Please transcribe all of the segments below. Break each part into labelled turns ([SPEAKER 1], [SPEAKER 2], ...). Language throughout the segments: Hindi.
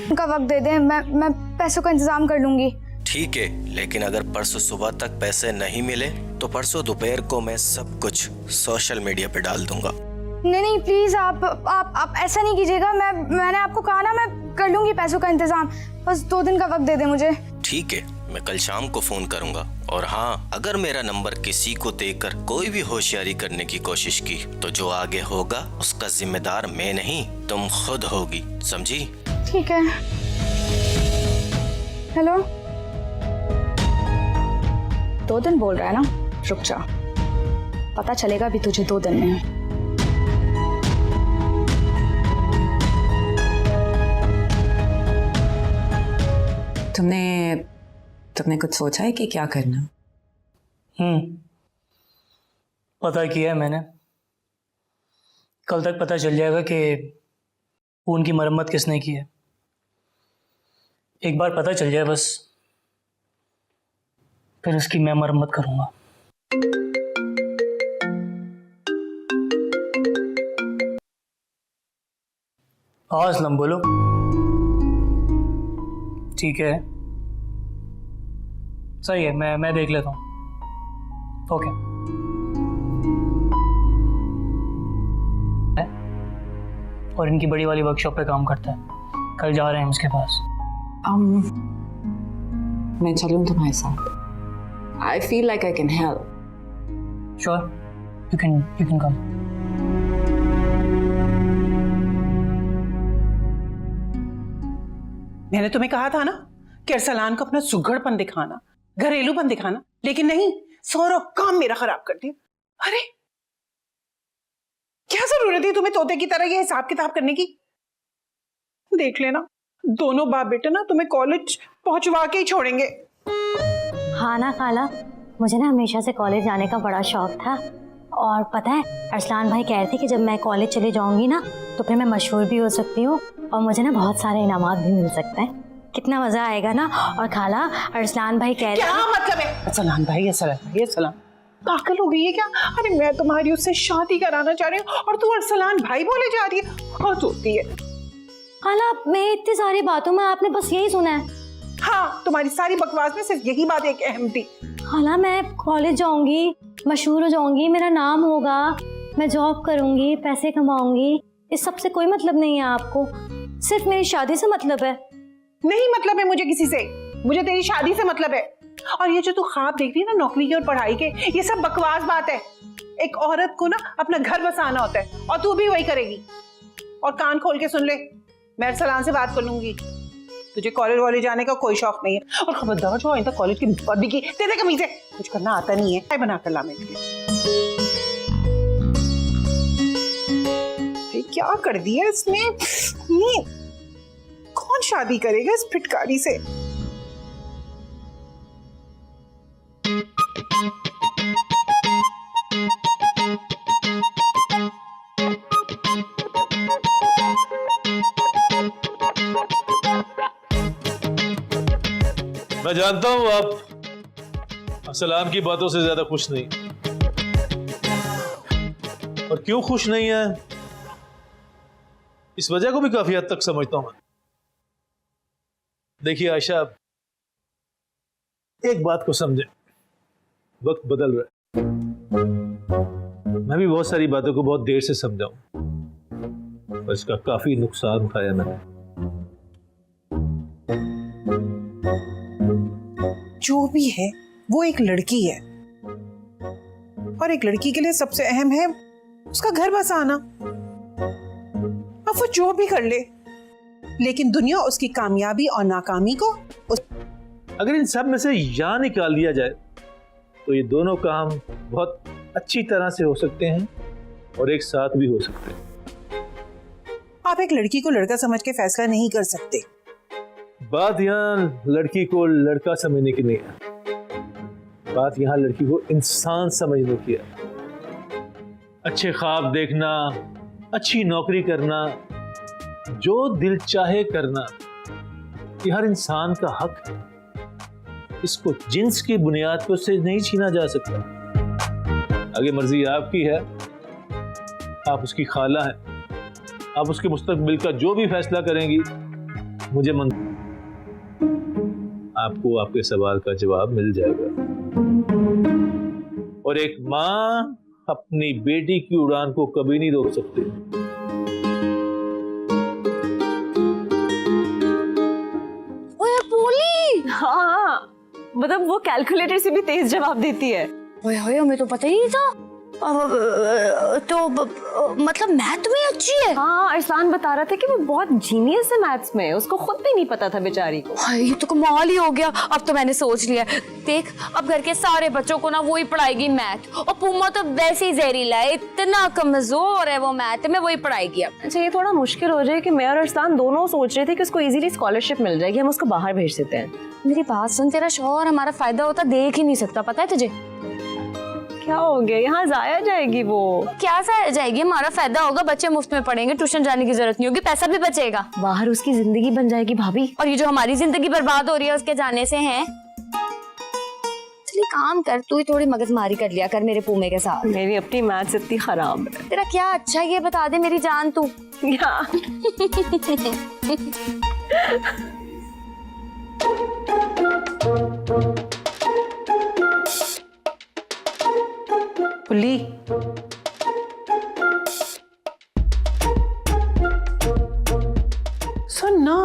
[SPEAKER 1] उनका वक्त दे दें, मैं पैसों का इंतजाम कर लूंगी।
[SPEAKER 2] ठीक है, लेकिन अगर परसों सुबह तक पैसे नहीं मिले तो परसों दोपहर को मैं सब कुछ सोशल मीडिया पे डाल दूंगा।
[SPEAKER 1] नहीं प्लीज, आप ऐसा नहीं कीजिएगा। मैंने आपको कहा ना, मैं कर लूंगी पैसों का इंतजाम, बस 2 दिन का वक्त दे दे मुझे।
[SPEAKER 2] ठीक है, मैं कल शाम को फोन करूंगा। और हाँ, अगर मेरा नंबर किसी को देकर कोई भी होशियारी करने की कोशिश की तो जो आगे होगा उसका जिम्मेदार मैं नहीं, तुम खुद होगी, समझी?
[SPEAKER 1] ठीक है। हेलो, 2 दिन बोल रहा है ना, रुक जा, पता चलेगा भी तुझे 2 दिन में।
[SPEAKER 3] तुमने कुछ सोचा है कि क्या करना?
[SPEAKER 4] पता किया है मैंने। कल तक पता चल जाएगा कि खून की मरम्मत किसने की है। एक बार पता चल जाए बस, फिर उसकी मैं मरम्मत करूंगा। हाँ असलम, बोलो। ठीक है, सही है, मैं देख लेता हूँ। ओके। और इनकी बड़ी वाली वर्कशॉप पे काम करता है। कल जा रहे हैं उसके पास।
[SPEAKER 3] मैं चलूँ तुम्हारे साथ? I feel like I can help.
[SPEAKER 4] Sure, you can come.
[SPEAKER 5] मैंने तुम्हें कहा था ना कि अरसलान को अपना सुघड़पन दिखाना, घरेलूपन दिखाना, लेकिन नहीं, सारा काम मेरा खराब कर दिया। अरे क्या जरूरत है तुम्हें तोते की तरह ये हिसाब किताब करने की? देख लेना, दोनों बाप बेटे ना तुम्हें कॉलेज पहुंचवा के ही छोड़ेंगे।
[SPEAKER 6] हाँ ना खाला, मुझे ना हमेशा से कॉलेज जाने का बड़ा शौक था। और पता है, अरसलान भाई कह रहे थे कि जब मैं कॉलेज चले जाऊंगी ना तो फिर मैं मशहूर भी हो सकती हूँ और मुझे ना बहुत सारे इनामात भी मिल सकते हैं। कितना मजा आएगा ना। और खाला, अरसलान भाई कह रहे हैं।
[SPEAKER 5] क्या मतलब है? अरसलान भाई, अरसलान पागल हो गई है क्या? अरे मैं तुम्हारी उससे शादी कराना चाह रही हूँ और तू अरसलान भाई बोले जा रही है। बहुत होती है
[SPEAKER 6] खाला, मैं इतनी सारी बातों में आपने बस यही सुना है।
[SPEAKER 5] हाँ, तुम्हारी सारी बकवास में सिर्फ यही बात एक अहम थी।
[SPEAKER 6] खाला, मैं कॉलेज जाऊंगी, मशहूर हो जाऊंगी, मेरा नाम होगा, मैं जॉब करूंगी, पैसे कमाऊंगी, इस सब से कोई मतलब नहीं है आपको, सिर्फ मेरी शादी से मतलब है।
[SPEAKER 5] नहीं मतलब है मुझे किसी से, मुझे तेरी शादी से मतलब है। और ये जो तू ख्वाब देख रही है ना नौकरी के और पढ़ाई के, ये सब बकवास बात है। एक औरत को ना अपना घर बसाना होता है और तू भी वही करेगी। और कान खोल के सुन ले, मैं अरसलान से बात कर लूंगी। तुझे कॉलेज वॉलेज जाने का कोई शौक नहीं है। और खबरदार जो आइंदा कॉलेज की बात भी की तेरे कमीज है, कुछ करना आता नहीं है, क्या बना कर ला मेरे लिए। क्या कर दिया इसने? नहीं, कौन शादी करेगा इस फिटकारी से?
[SPEAKER 7] मैं जानता हूं आप सलाम की बातों से ज्यादा खुश नहीं, और क्यों खुश नहीं है इस वजह को भी काफी हद तक समझता हूं। देखिए आयशा, एक बात को समझे, वक्त बदल रहा है। मैं भी बहुत सारी बातों को बहुत देर से समझा हूं और इसका काफी नुकसान उठाया मैंने।
[SPEAKER 5] जो भी है वो एक लड़की है और एक लड़की के लिए सबसे अहम है उसका घर बसाना। अब वो जो भी कर ले, लेकिन दुनिया उसकी कामयाबी और नाकामी को
[SPEAKER 7] अगर इन सब में से या निकाल दिया जाए तो ये दोनों काम बहुत अच्छी तरह से हो सकते हैं और एक साथ भी हो सकते हैं।
[SPEAKER 5] आप एक लड़की को लड़का समझ के फैसला नहीं कर सकते।
[SPEAKER 7] बात यहाँ लड़की को लड़का समझने की नहीं है, बात यहाँ लड़की को इंसान समझने की है। अच्छे ख्वाब देखना, अच्छी नौकरी करना, जो दिल चाहे करना, ये हर इंसान का हक है। इसको जिन्स की बुनियाद पर से नहीं छीना जा सकता। आगे मर्जी आपकी है, आप उसकी खाला हैं, आप उसके मुस्तकबिल का जो भी फैसला करेंगी मुझे मन आपको आपके सवाल का जवाब मिल जाएगा। और एक माँ अपनी बेटी की उड़ान को कभी नहीं रोक सकती।
[SPEAKER 1] ओए पोली,
[SPEAKER 8] हाँ, मतलब वो कैलकुलेटर से भी तेज जवाब देती है।
[SPEAKER 1] ओए होए, हमें तो पता ही नहीं था। मतलब मैथ में अच्छी है।
[SPEAKER 8] हाँ, अरसलान बता रहा था कि वो बहुत जीनियस है मैथ्स में, उसको खुद भी नहीं पता था बेचारी को।
[SPEAKER 1] हाय, ये तो कमाल ही हो गया। अब तो मैंने सोच लिया, देख अब घर के सारे बच्चों को ना वो ही पढ़ाएगी मैथ। और पुम्मा तो वैसे ही जहरीला है, इतना कमजोर है वो मैथ में, वही पढ़ाएगी अब।
[SPEAKER 8] अच्छा, ये थोड़ा मुश्किल हो जाए कि मैं और अरसलान दोनों सोच रहे थे कि उसको इजीली स्कॉलरशिप मिल जाएगी, हम उसको बाहर भेज देते हैं।
[SPEAKER 1] मेरी बात सुन, तेरा शौहर हमारा फायदा होता देख ही नहीं सकता, पता है तुझे?
[SPEAKER 8] क्या हो गया, यहाँ जाया जाएगी वो।
[SPEAKER 1] क्या सा जाएगी, हमारा फायदा होगा, बच्चे मुफ्त में पढ़ेंगे, ट्यूशन जाने की जरूरत नहीं होगी, पैसा भी बचेगा।
[SPEAKER 8] बाहर उसकी जिंदगी बन जाएगी भाभी।
[SPEAKER 1] और ये जो हमारी जिंदगी बर्बाद हो रही है उसके जाने से है। चलिए काम कर, तू ही थोड़ी मगजमारी कर लिया कर मेरे पूमे के साथ।
[SPEAKER 8] मेरी अपनी मैथ्स इतनी खराब है।
[SPEAKER 1] तेरा क्या अच्छा है ये बता दे मेरी जान तू।
[SPEAKER 8] यार
[SPEAKER 5] पुली, सुन ना,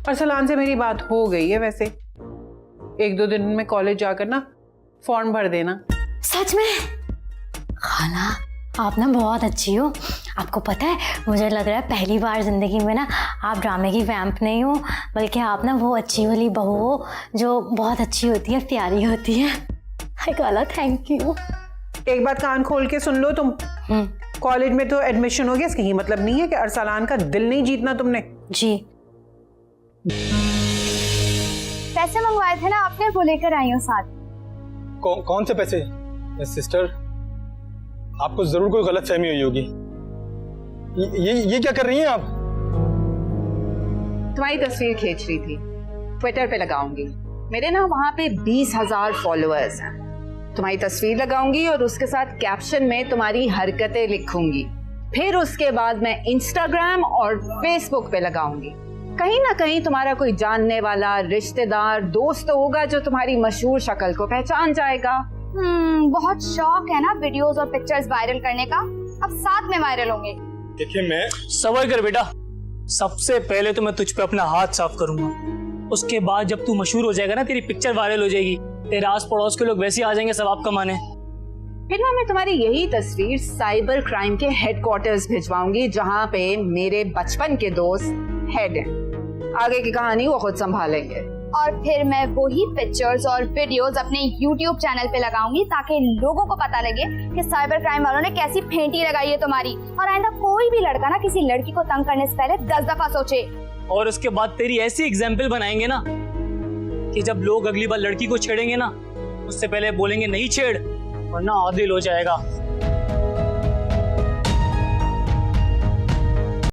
[SPEAKER 5] अरसलान से मेरी बात हो गई है वैसे। 1-2 दिन में कॉलेज जाकर ना फॉर्म भर देना।
[SPEAKER 6] सच में? खाला, आप ना बहुत अच्छी हो। आपको पता है, मुझे लग रहा है पहली बार जिंदगी में ना आप ड्रामे की वैम्प नहीं हो, बल्कि आप ना वो अच्छी वाली बहू हो जो बहुत अच्छी होती है, प्यारी होती है। हाय खाला, थैंक यू।
[SPEAKER 5] एक बात कान खोल के सुन लो तुम। कॉलेज में तो एडमिशन हो गया, इसका ये मतलब नहीं है कि अरसलान का दिल नहीं जीतना तुमने।
[SPEAKER 6] जी।
[SPEAKER 1] पैसे मंगवाए थे ना आपने, वो लेकर आई हूँ साथ।
[SPEAKER 9] कौन से पैसे? सिस्टर, आपको जरूर कोई गलत फहमी हुई होगी। ये क्या कर रही हैं आप?
[SPEAKER 3] तुम्हारी तस्वीर खींच रही थी, ट्विटर पे लगाऊंगी। मेरे ना वहां पे 20,000 फॉलोअर्स हैं। तुम्हारी तस्वीर लगाऊंगी और उसके साथ कैप्शन में तुम्हारी हरकतें लिखूंगी। फिर उसके बाद मैं इंस्टाग्राम और फेसबुक पे लगाऊंगी। कहीं ना कहीं तुम्हारा कोई जानने वाला रिश्तेदार दोस्त होगा जो तुम्हारी मशहूर शक्ल को पहचान जाएगा।
[SPEAKER 1] बहुत शौक है ना वीडियोस और पिक्चर्स वायरल करने का, अब साथ में वायरल होंगे।
[SPEAKER 9] देखिए, मैं
[SPEAKER 4] सबर कर बेटा, सबसे पहले तो मैं तुझ पे अपना हाथ साफ करूंगा, उसके बाद जब तू मशहूर हो जाएगा ना, तेरी पिक्चर वायरल हो जाएगी, तेरे आस पड़ोस के लोग वैसे ही आ जाएंगे सवाब कमाने।
[SPEAKER 3] फिर ना मैं तुम्हारी यही तस्वीर साइबर क्राइम के हेडक्वार्टर्स भिजवाऊंगी, जहां पे मेरे बचपन के दोस्त हेड हैं। आगे की कहानी वो खुद संभालेंगे।
[SPEAKER 1] और फिर मैं वही पिक्चर्स और वीडियोस अपने YouTube चैनल पे लगाऊंगी ताकि लोगों को पता लगे कि साइबर क्राइम वालों ने कैसी फेंटी लगाई है तुम्हारी। और आइंदा कोई भी लड़का ना किसी लड़की को तंग करने से पहले 10 दफा सोचे।
[SPEAKER 4] और उसके बाद तेरी ऐसी एग्जाम्पल बनाएंगे ना कि जब लोग अगली बार लड़की को छेड़ेंगे ना, उससे पहले बोलेंगे नहीं छेड़, वरना आदिल हो जाएगा।